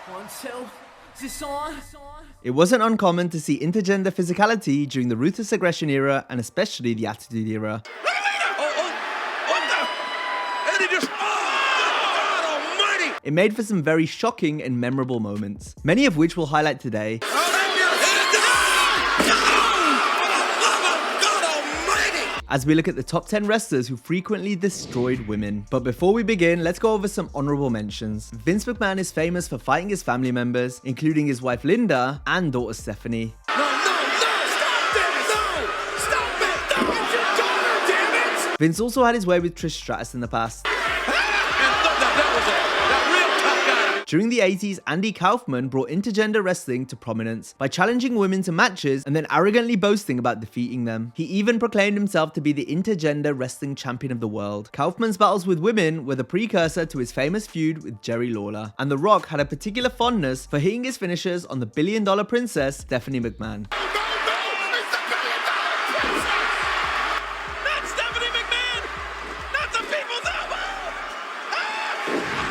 1, 2. Is this on? It wasn't uncommon to see intergender physicality during the ruthless aggression era and especially the attitude era. It made for some very shocking and memorable moments, many of which we'll highlight today. As we look at the top 10 wrestlers who frequently destroyed women. But before we begin, let's go over some honorable mentions. Vince McMahon is famous for fighting his family members, including his wife Linda and daughter Stephanie. Vince also had his way with Trish Stratus in the past. During the 80s, Andy Kaufman brought intergender wrestling to prominence by challenging women to matches and then arrogantly boasting about defeating them. He even proclaimed himself to be the intergender wrestling champion of the world. Kaufman's battles with women were the precursor to his famous feud with Jerry Lawler, and The Rock had a particular fondness for hitting his finishers on the billion-dollar princess, Stephanie McMahon.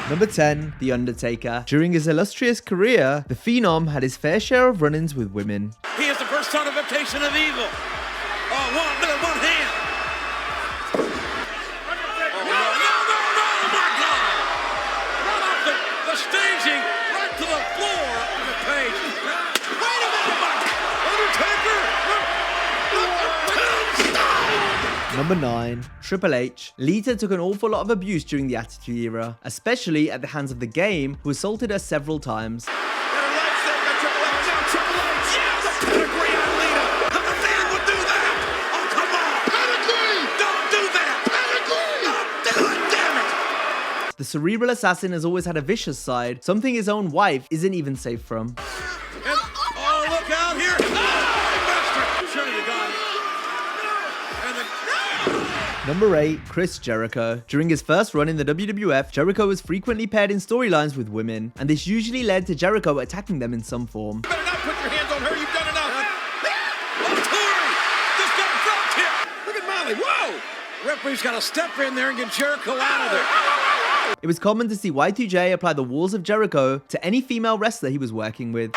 Number 10, The Undertaker. During his illustrious career, the Phenom had his fair share of run-ins with women. He is the personification of evil. Oh, with one hand. Oh, my God. Right off the staging, right to the floor of the page. Wait a minute, Undertaker. Number 9, Triple H. Lita took an awful lot of abuse during the Attitude Era, especially at the hands of The Game, who assaulted her several times. The cerebral assassin has always had a vicious side, something his own wife isn't even safe from. Oh, look out here! Number 8, Chris Jericho. During his first run in the WWF, Jericho was frequently paired in storylines with women, and this usually led to Jericho attacking them in some form. You better not put your hands on her, you've done enough. Oh, Tori! Just got a front tip! Look at Molly, whoa! Referee's got to step in there and get Jericho out of there. It was common to see Y2J apply the walls of Jericho to any female wrestler he was working with.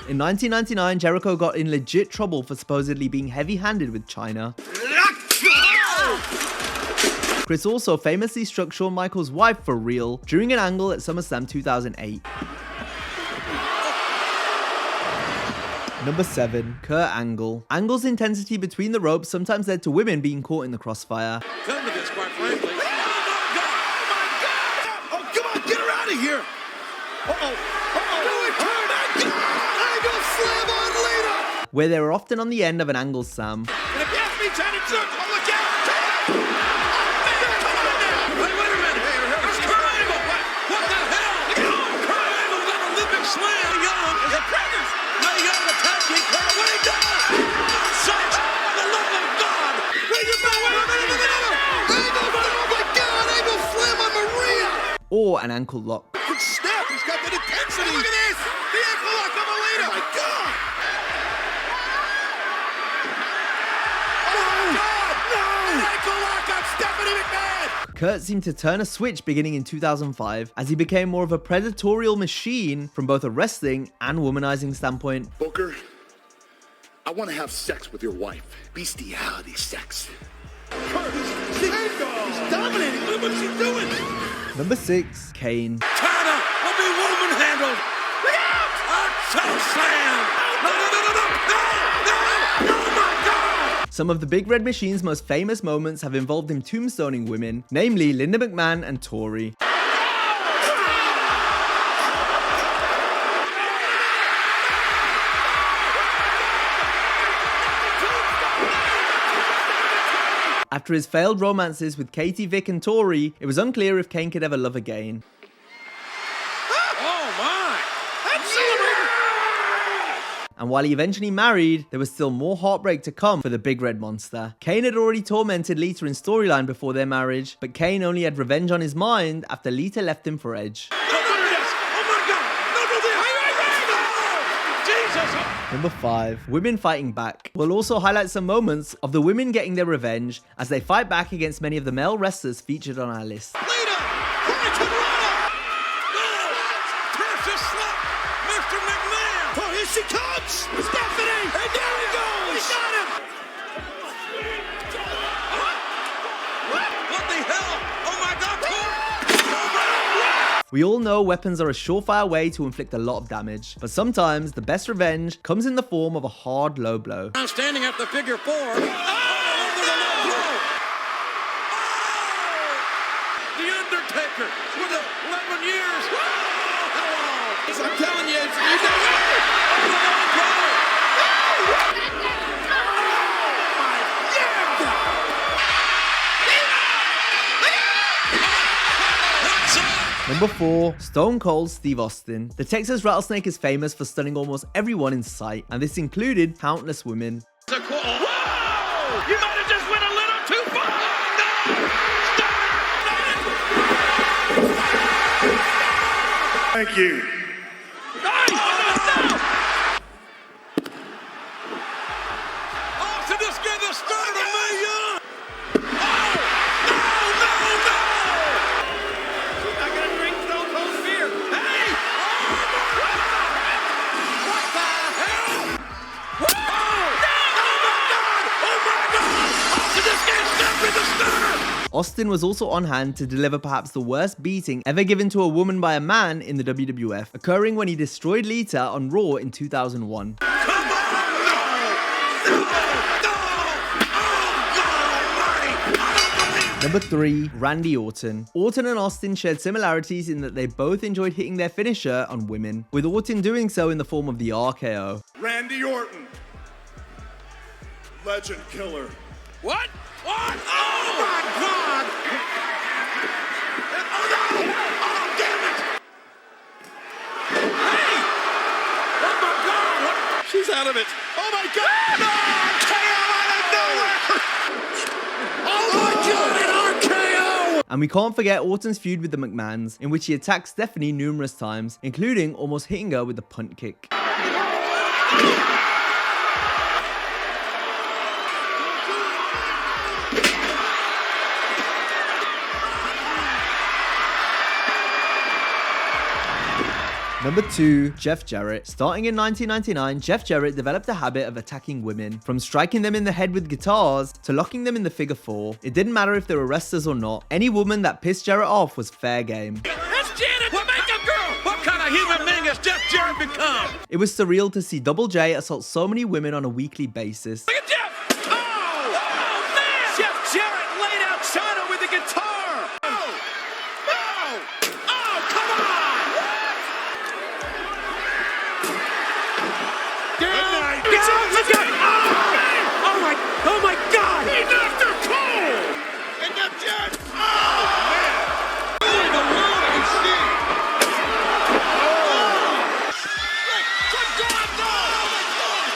In 1999, Jericho got in legit trouble for supposedly being heavy-handed with China. Chris also famously struck Shawn Michaels' wife for real during an angle at SummerSlam 2008. Number 7, Kurt Angle. Angle's intensity between the ropes sometimes led to women being caught in the crossfire. Come to this, quite frankly. Oh my God! Oh, come on, get her out of here! Where they were often on the end of an Angle Slam. And if you ask me, Johnny, look out! Hey, wait a minute! There's Kurt Angle! What the hell? Kurt Angle got an Olympic slam! Young is a pregnant! Now Young attacking Kurt. What he does? Such the love of God! Wait a minute! Angle! Oh my God! Angle slam on Maria! Or an ankle lock. Good snap! He's got that intensity! Look at this! The ankle lock on Melina! Oh my God! Kurt seemed to turn a switch beginning in 2005 as he became more of a predatorial machine from both a wrestling and womanizing standpoint. Booker, I want to have sex with your wife. Bestiality sex. Kurt, he's dominating. Look what she's doing. Number 6, Kane. China will be woman handled. Look out! A toe slam. Some of the Big Red Machine's most famous moments have involved him tombstoning women, namely Linda McMahon and Tori. After his failed romances with Katie, Vic and Tori, it was unclear if Kane could ever love again. Oh my! That's And while he eventually married, there was still more heartbreak to come for the Big Red Monster. Kane had already tormented Lita in storyline before their marriage, but Kane only had revenge on his mind after Lita left him for Edge. Number 5. Women fighting back. We'll also highlight some moments of the women getting their revenge as they fight back against many of the male wrestlers featured on our list. Lita! Hurricane Rana! No! Precious slap! Mr. McMahon! Oh, here she comes! Stephanie! And there he goes! We got him! What the hell? Oh my God! We all know weapons are a surefire way to inflict a lot of damage, but sometimes the best revenge comes in the form of a hard low blow. Now standing at the figure 4. Oh, there's a low blow. Oh! The Undertaker with 11 years. Oh! I'm telling you, it's Number 4. Stone Cold Steve Austin. The Texas Rattlesnake is famous for stunning almost everyone in sight, and this included countless women. Whoa! You might have just went a little too far! No! Thank you. Austin just gave the start of me, young! Austin was also on hand to deliver perhaps the worst beating ever given to a woman by a man in the WWF, occurring when he destroyed Lita on Raw in 2001. Number 3. Randy Orton. Orton and Austin shared similarities in that they both enjoyed hitting their finisher on women, with Orton doing so in the form of the RKO. Randy Orton. Legend killer. What? What? Oh my God! Oh no! Oh damn it! Hey! Oh my God! What? She's out of it. Oh my God! No! KO out of nowhere! Oh my God! An RKO! And we can't forget Orton's feud with the McMahons, in which he attacked Stephanie numerous times, including almost hitting her with the punt kick. Number 2. Jeff Jarrett. Starting in 1999, Jeff Jarrett developed a habit of attacking women, from striking them in the head with guitars to locking them in the figure 4. It didn't matter if they were wrestlers or not, any woman that pissed Jarrett off was fair game. That's Janet, the makeup girl! What kind of human being has Jeff Jarrett become? It was surreal to see Double J assault so many women on a weekly basis. Look at Jeff! Oh! Oh man! Jeff Jarrett laid out China with the guitar! Oh! Oh! Oh, come on! Oh my God! He knocked her cold! And now Jarrett! Oh man! Only the world can see! Oh! Good God, no! Oh my God!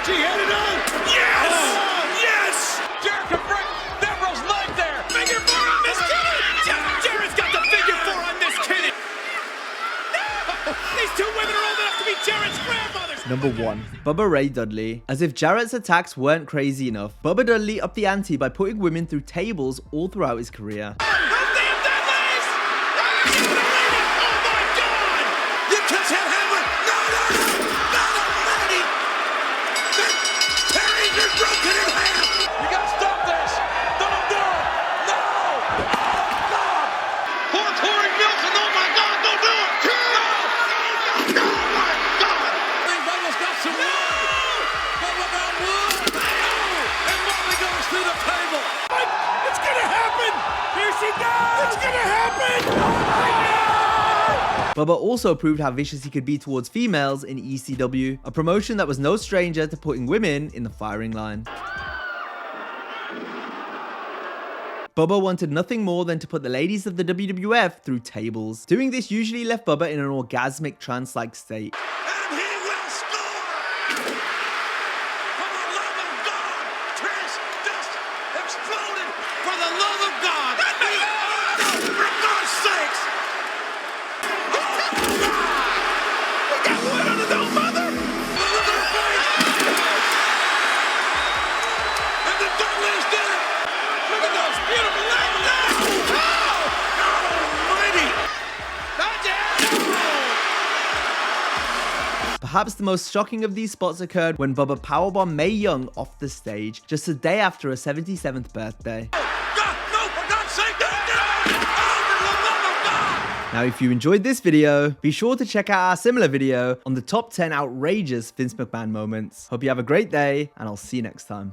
She had it on! Yes! Oh, yes! Jarrett can break Neville's leg there! Figure 4 on Miss Kitty! Jarrett's got the figure 4 on Miss Kitty! These two women are old enough to be Jarrett's grandmothers! Number 1. Bubba Ray Dudley. As if Jarrett's attacks weren't crazy enough, Bubba Dudley upped the ante by putting women through tables all throughout his career. Bubba also proved how vicious he could be towards females in ECW, a promotion that was no stranger to putting women in the firing line. Bubba wanted nothing more than to put the ladies of the WWF through tables. Doing this usually left Bubba in an orgasmic trance-like state. And he will score! the love of God. For God's sakes. We got one under the mother. Look at her face. And the Dudleys did it. Look at those beautiful legs. Oh, almighty. Perhaps the most shocking of these spots occurred when Bubba powerbombed Mae Young off the stage just a day after her 77th birthday. God, no, for God's sake, don't do it! Oh, for the love of God! Now, if you enjoyed this video, be sure to check out our similar video on the top 10 outrageous Vince McMahon moments. Hope you have a great day, and I'll see you next time.